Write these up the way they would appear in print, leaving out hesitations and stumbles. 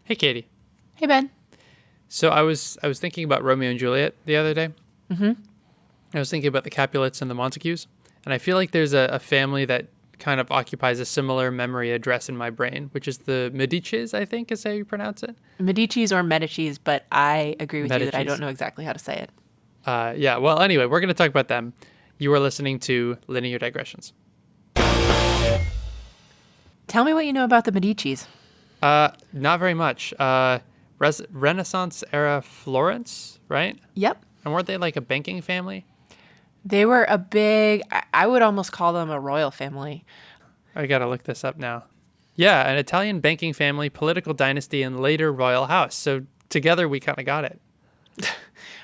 Hey, Katie. Hey, Ben. So I was thinking about Romeo and Juliet the other day. Mm-hmm. I was thinking about the Capulets and the Montagues, and I feel like there's a family that kind of occupies a similar memory address in my brain, which is the Medicis, I think is how you pronounce it. Medici's or Medicis, but I agree with you that I don't Medicis. know exactly how to say it. Yeah, well, anyway, we're going to talk about them. You are listening to Linear Digressions. Tell me what you know about the Medicis. Not very much. Renaissance era Florence, right? Yep. And weren't they like a banking family? They were a big, I would almost call them a royal family. I gotta look this up now. Yeah, an Italian banking family, political dynasty, and later royal house. So together we kind of got it.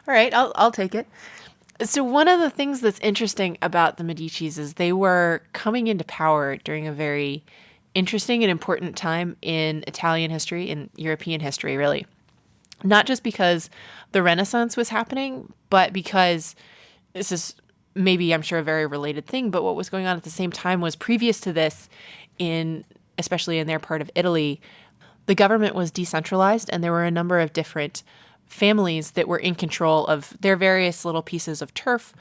All right, I'll take it. So one of the things that's interesting about the Medicis is they were coming into power during a very interesting and important time in Italian history and European history, really. Not just because the Renaissance was happening, but because this is maybe, I'm sure, a very related thing, but what was going on at the same time was previous to this, especially in their part of Italy, the government was decentralized and there were a number of different families that were in control of their various little pieces of turf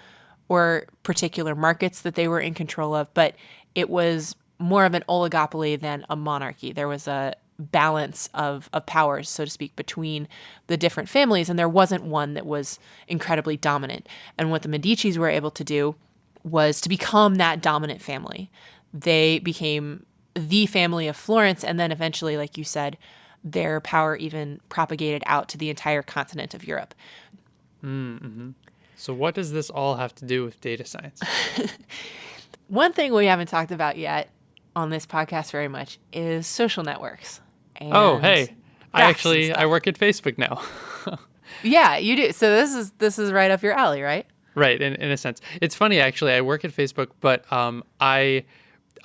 or particular markets that they were in control of, but it was more of an oligopoly than a monarchy. There was a balance of powers, so to speak, between the different families, and there wasn't one that was incredibly dominant. And what the Medicis were able to do was to become that dominant family. They became the family of Florence, and then eventually, like you said, their power even propagated out to the entire continent of Europe. Mm-hmm. So what does this all have to do with data science? One thing we haven't talked about yet on this podcast very much is social networks. Oh, hey, I I work at Facebook now. Yeah, you do. So this is right up your alley, right? Right, in a sense. It's funny, actually. I work at Facebook, but I'm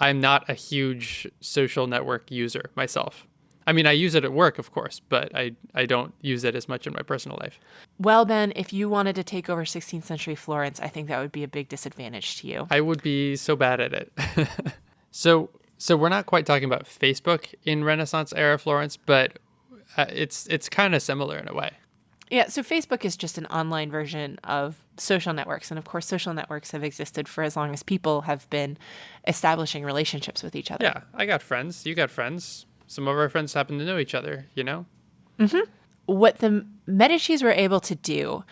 not a huge social network user myself. I mean, I use it at work, of course, but I don't use it as much in my personal life. Well, Ben, if you wanted to take over 16th century Florence, I think that would be a big disadvantage to you. I would be so bad at it. So we're not quite talking about Facebook in Renaissance era Florence, but it's kind of similar in a way. Yeah, so Facebook is just an online version of social networks. And of course, social networks have existed for as long as people have been establishing relationships with each other. Yeah, I got friends. You got friends. Some of our friends happen to know each other, you know? Mm-hmm. What the Medicis were able to do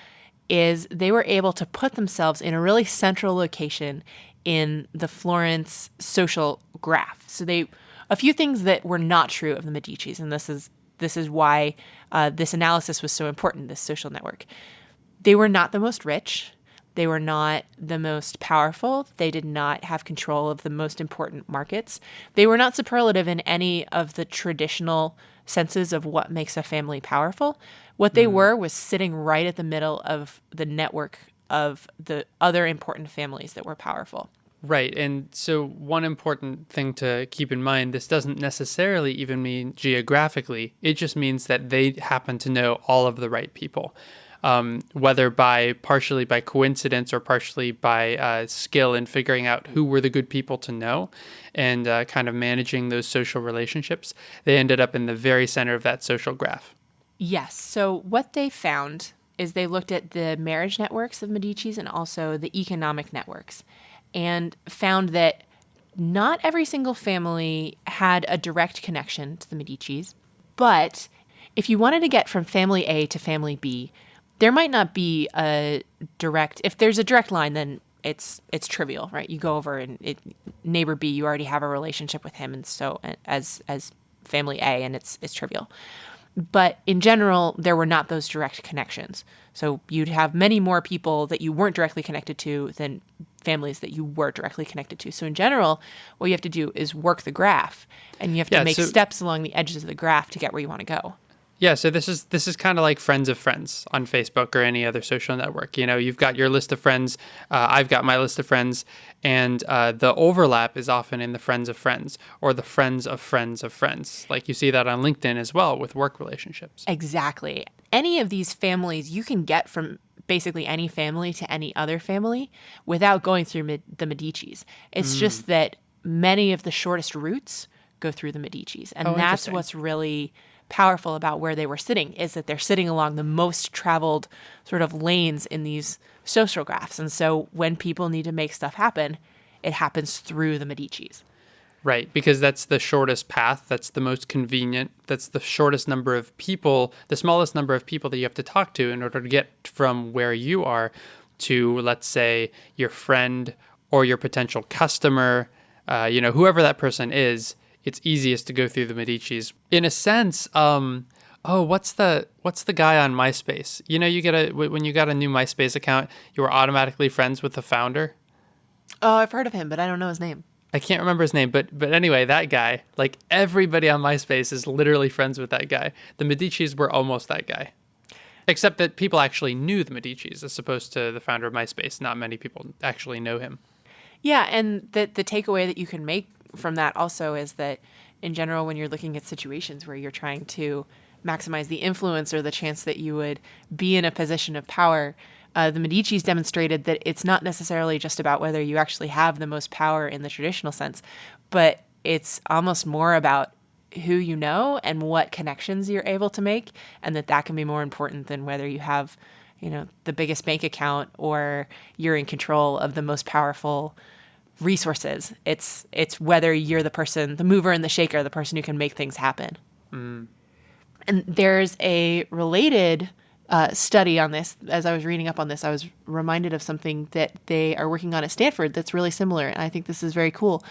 is they were able to put themselves in a really central location in the Florence social graph. So a few things that were not true of the Medicis, and this is why this analysis was so important, this social network. They were not the most rich. They were not the most powerful. They did not have control of the most important markets. They were not superlative in any of the traditional senses of what makes a family powerful. What they were was sitting right at the middle of the network of the other important families that were powerful. Right. And so one important thing to keep in mind, this doesn't necessarily even mean geographically. It just means that they happen to know all of the right people. Whether partially by coincidence or partially by skill in figuring out who were the good people to know and kind of managing those social relationships, they ended up in the very center of that social graph. Yes. So what they found is they looked at the marriage networks of Medicis and also the economic networks and found that not every single family had a direct connection to the Medicis, but if you wanted to get from family A to family B, there might not be if there's a direct line, then it's trivial, right? You go over and neighbor B, you already have a relationship with him, and so as family A, and it's trivial. But in general, there were not those direct connections. So you'd have many more people that you weren't directly connected to than families that you were directly connected to. So in general, what you have to do is work the graph, and you have to make steps along the edges of the graph to get where you want to go. Yeah, so this is kind of like friends of friends on Facebook or any other social network. You know, you've got your list of friends, I've got my list of friends, and the overlap is often in the friends of friends or the friends of friends of friends. Like you see that on LinkedIn as well with work relationships. Exactly. Any of these families you can get from basically any family to any other family without going through the Medicis. It's just that many of the shortest routes go through the Medicis, and that's what's really powerful about where they were sitting is that they're sitting along the most traveled sort of lanes in these social graphs. And so when people need to make stuff happen, it happens through the Medicis. Right, because that's the shortest path, that's the most convenient, that's the shortest number of people, the smallest number of people that you have to talk to in order to get from where you are to, let's say, your friend or your potential customer, whoever that person is. It's easiest to go through the Medicis. In a sense, what's the guy on MySpace? When you got a new MySpace account, you were automatically friends with the founder. Oh, I've heard of him, but I don't know his name. I can't remember his name, but anyway, that guy, like everybody on MySpace is literally friends with that guy. The Medicis were almost that guy. Except that people actually knew the Medicis as opposed to the founder of MySpace. Not many people actually know him. Yeah, and the takeaway that you can make from that also is that in general, when you're looking at situations where you're trying to maximize the influence or the chance that you would be in a position of power, the Medicis demonstrated that it's not necessarily just about whether you actually have the most power in the traditional sense, but it's almost more about who you know and what connections you're able to make, and that can be more important than whether you have, the biggest bank account or you're in control of the most powerful resources. It's whether you're the person, the mover and the shaker, the person who can make things happen. Mm. And there's a related study on this. As I was reading up on this, I was reminded of something that they are working on at Stanford that's really similar, and I think this is very cool.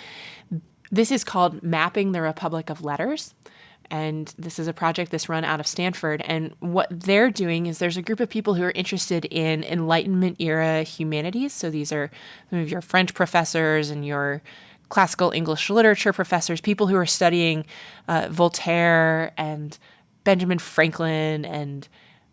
This is called Mapping the Republic of Letters, and this is a project that's run out of Stanford. And what they're doing is there's a group of people who are interested in Enlightenment era humanities. So these are some of your French professors and your classical English literature professors, people who are studying Voltaire and Benjamin Franklin and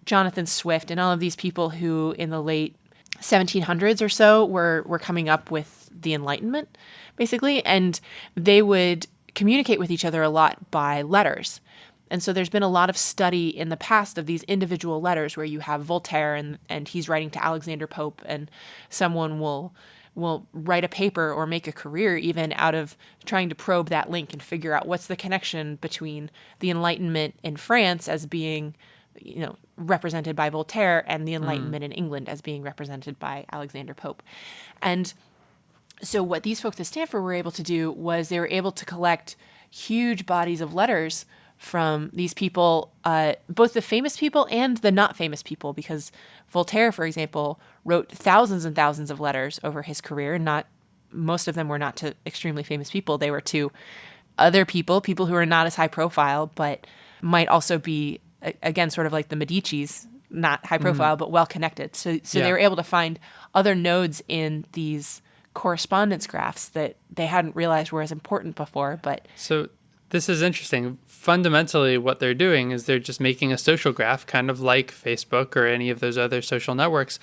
Jonathan Swift and all of these people who in the late 1700s or so were coming up with the Enlightenment, basically, and they would communicate with each other a lot by letters. And so there's been a lot of study in the past of these individual letters where you have Voltaire and he's writing to Alexander Pope, and someone will write a paper or make a career even out of trying to probe that link and figure out what's the connection between the Enlightenment in France as being represented by Voltaire and the Enlightenment in England as being represented by Alexander Pope. And so what these folks at Stanford were able to do was they were able to collect huge bodies of letters from these people, both the famous people and the not famous people, because Voltaire, for example, wrote thousands and thousands of letters over his career. Most of them were not to extremely famous people. They were to other people who are not as high profile, but might also be, again, sort of like the Medicis, not high profile, but well connected. So they were able to find other nodes in these correspondence graphs that they hadn't realized were as important before. But so this is interesting. Fundamentally, what they're doing is they're just making a social graph, kind of like Facebook or any of those other social networks,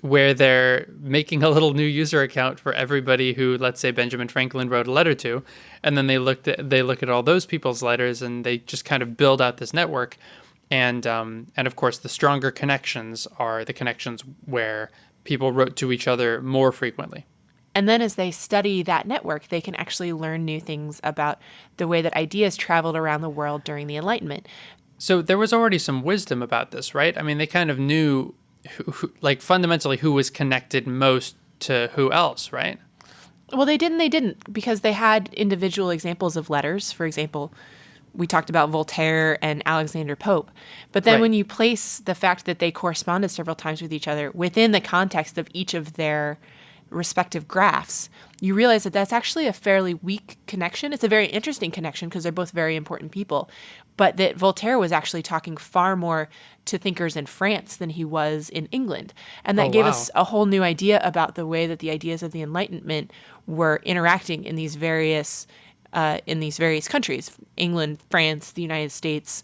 where they're making a little new user account for everybody who, let's say, Benjamin Franklin wrote a letter to, and then they look at all those people's letters, and they just kind of build out this network. And of course, the stronger connections are the connections where people wrote to each other more frequently. And then as they study that network, they can actually learn new things about the way that ideas traveled around the world during the Enlightenment. So there was already some wisdom about this, right? I mean, they kind of knew, fundamentally who was connected most to who else, right? Well, they didn't, because they had individual examples of letters. For example, we talked about Voltaire and Alexander Pope. But then when you place the fact that they corresponded several times with each other within the context of each of their respective graphs, you realize that that's actually a fairly weak connection. It's a very interesting connection because they're both very important people, but that Voltaire was actually talking far more to thinkers in France than he was in England. And that gave us a whole new idea about the way that the ideas of the Enlightenment were interacting in these various countries, England, France, the United States,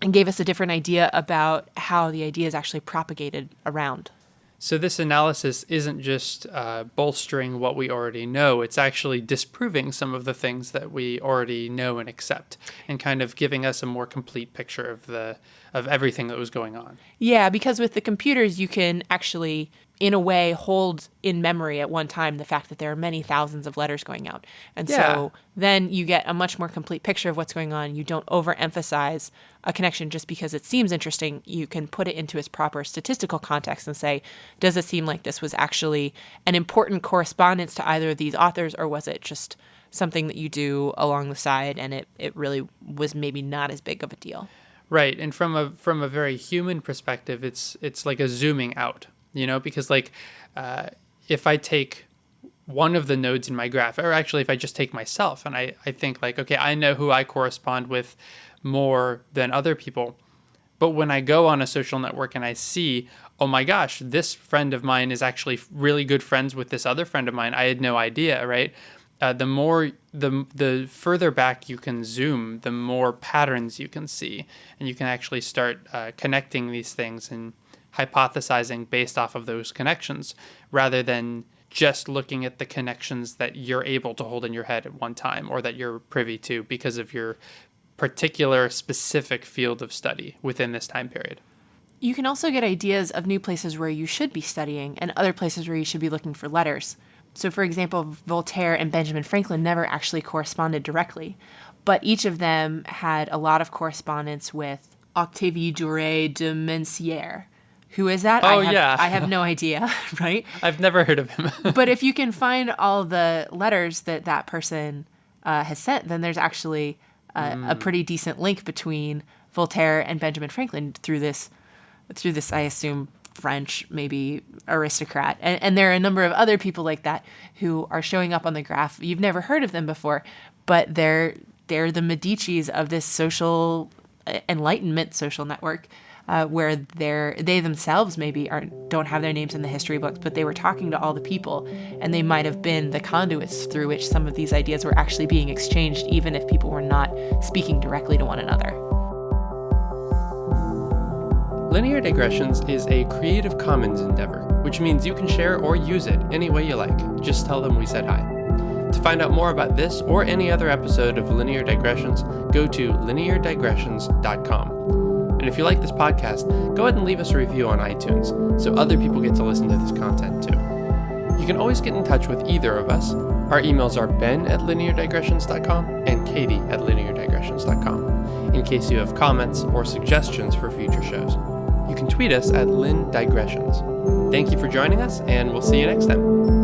and gave us a different idea about how the ideas actually propagated around. So this analysis isn't just bolstering what we already know, it's actually disproving some of the things that we already know and accept, and kind of giving us a more complete picture of everything that was going on. Yeah, because with the computers, you can actually in a way, hold in memory at one time the fact that there are many thousands of letters going out. And Yeah. so then you get a much more complete picture of what's going on. You don't overemphasize a connection just because it seems interesting. You can put it into its proper statistical context and say, does it seem like this was actually an important correspondence to either of these authors, or was it just something that you do along the side and it really was maybe not as big of a deal? Right. And from a very human perspective, it's like a zooming out, because like if I take one of the nodes in my graph, or actually if I just take myself and I think like, okay, I know who I correspond with more than other people. But when I go on a social network and I see, oh my gosh, this friend of mine is actually really good friends with this other friend of mine, I had no idea, right? The further back you can zoom, the more patterns you can see, and you can actually start connecting these things and hypothesizing based off of those connections, rather than just looking at the connections that you're able to hold in your head at one time, or that you're privy to because of your particular specific field of study within this time period. You can also get ideas of new places where you should be studying and other places where you should be looking for letters. So, for example, Voltaire and Benjamin Franklin never actually corresponded directly, but each of them had a lot of correspondence with Octavie Duret de Mencières. Who is that? Oh, I have no idea, right? I've never heard of him. But if you can find all the letters that person has sent, then there's actually a pretty decent link between Voltaire and Benjamin Franklin through this, I assume, French, maybe aristocrat. And there are a number of other people like that who are showing up on the graph. You've never heard of them before, but they're the Medicis of this social Enlightenment social network, where they themselves maybe don't have their names in the history books, but they were talking to all the people, and they might have been the conduits through which some of these ideas were actually being exchanged, even if people were not speaking directly to one another. Linear Digressions is a Creative Commons endeavor, which means you can share or use it any way you like. Just tell them we said hi. To find out more about this or any other episode of Linear Digressions, go to lineardigressions.com. And if you like this podcast, go ahead and leave us a review on iTunes so other people get to listen to this content too. You can always get in touch with either of us. Our emails are ben@lineardigressions.com and katie@lineardigressions.com, in case you have comments or suggestions for future shows. You can tweet us at lindigressions. Thank you for joining us, and we'll see you next time.